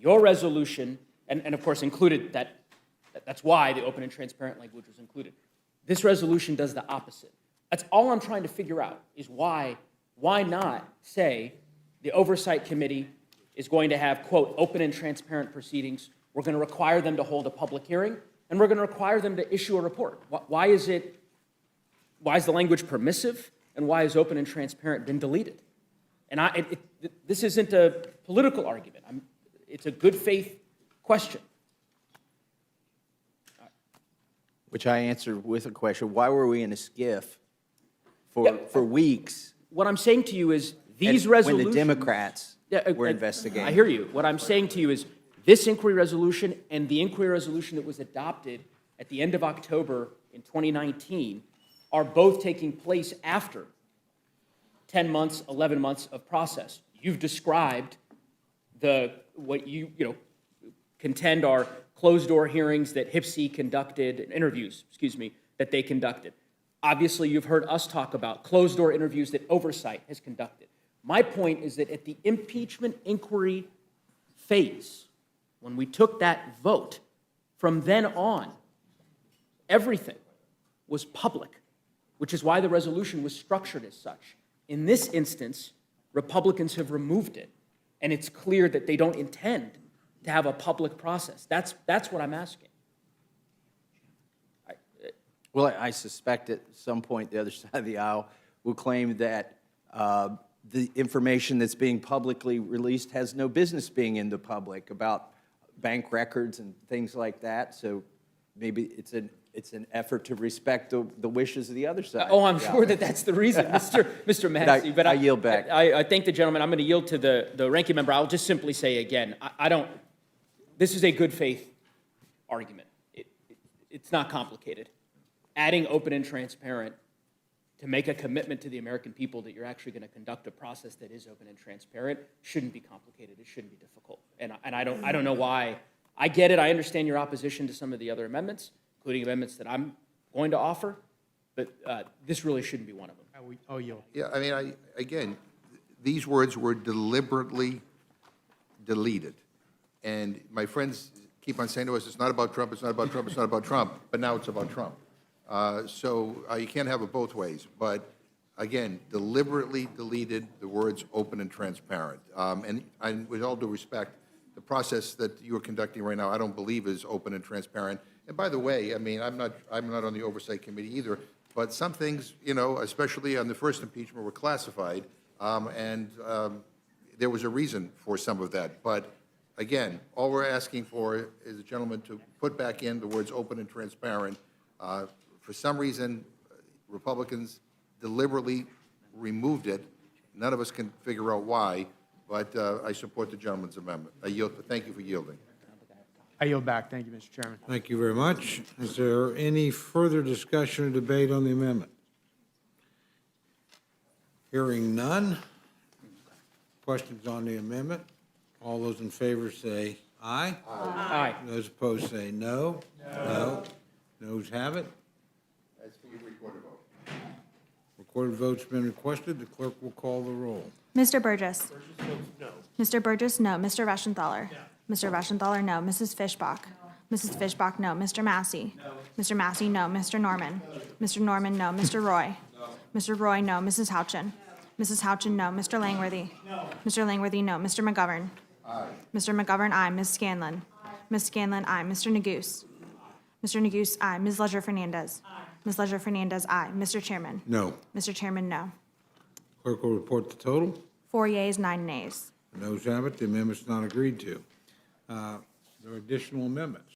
Your resolution, and of course included that's why the open and transparent language was included. This resolution does the opposite. That's all I'm trying to figure out is why not say the Oversight Committee is going to have, quote, open and transparent proceedings. We're going to require them to hold a public hearing, and we're going to require them to issue a report. Why is the language permissive, and why has open and transparent been deleted? And this isn't a political argument. It's a good faith question. Which I answered with a question. Why were we in a skiff for weeks? What I'm saying to you is these when resolutions... the Democrats were investigating. I hear you. What I'm saying to you is this inquiry resolution and the inquiry resolution that was adopted at the end of October in 2019 are both taking place after 10 months, 11 months of process. You've described what you contend are closed-door hearings that HIPC conducted, interviews, that they conducted. Obviously, you've heard us talk about closed-door interviews that Oversight has conducted. My point is that at the impeachment inquiry phase, when we took that vote, from then on, everything was public, which is why the resolution was structured as such. In this instance, Republicans have removed it, and it's clear that they don't intend to have a public process. That's what I'm asking. Well, I suspect at some point the other side of the aisle will claim that the information that's being publicly released has no business being in the public about bank records and things like that. So maybe it's an effort to respect the wishes of the other side. Oh, I'm sure that's the reason, Mr. Massey. But I yield back. I thank the gentleman. I'm going to yield to the ranking member. I'll just simply say again, this is a good faith argument. It's not complicated. Adding open and transparent to make a commitment to the American people that you're actually going to conduct a process that is open and transparent shouldn't be complicated. It shouldn't be difficult. And I don't know why. I get it. I understand your opposition to some of the other amendments, including amendments that I'm going to offer, but this really shouldn't be one of them. Yeah, I mean, again, these words were deliberately deleted. And my friends keep on saying to us, it's not about Trump, it's not about Trump, it's not about Trump, but now it's about Trump. So you can't have it both ways. But again, deliberately deleted the words open and transparent. And with all due respect, the process that you are conducting right now, I don't believe is open and transparent. And by the way, I mean, I'm not on the Oversight Committee either, but some things, especially on the first impeachment, were classified, and there was a reason for some of that. But again, all we're asking for is the gentleman to put back in the words open and transparent. For some reason, Republicans deliberately removed it. None of us can figure out why, but I support the gentleman's amendment. I yield. Thank you for yielding. I yield back. Thank you, Mr. Chairman. Thank you very much. Is there any further discussion or debate on the amendment? Hearing none. Questions on the amendment? All those in favor say aye. Aye. Those opposed say no. No. Noes have it. As for your recorded vote. Recorded vote's been requested. The clerk will call the roll. Mr. Burgess. Mr. Burgess, no. Mr. Reschenthaler. Mr. Reschenthaler, no. Mrs. Fishbach. Mrs. Fishbach, no. Mr. Massey. Mr. Massey, no. Mr. Norman. Mr. Norman, no. Mr. Roy. Mr. Roy, no. Mrs. Houchin. Mrs. Houchin, no. Mr. Langworthy. Mr. Langworthy, no. Mr. McGovern. Mr. McGovern, aye. Ms. Scanlon. Ms. Scanlon, aye. Mr. Neguse. Mr. Neguse, aye. Ms. Leisure-Fernandez. Ms. Leisure-Fernandez, aye. Mr. Chairman. No. Mr. Chairman, no. Clerk will report the total. 4 yeas, 9 nays. The noes have it. The amendment's not agreed to. There are additional amendments.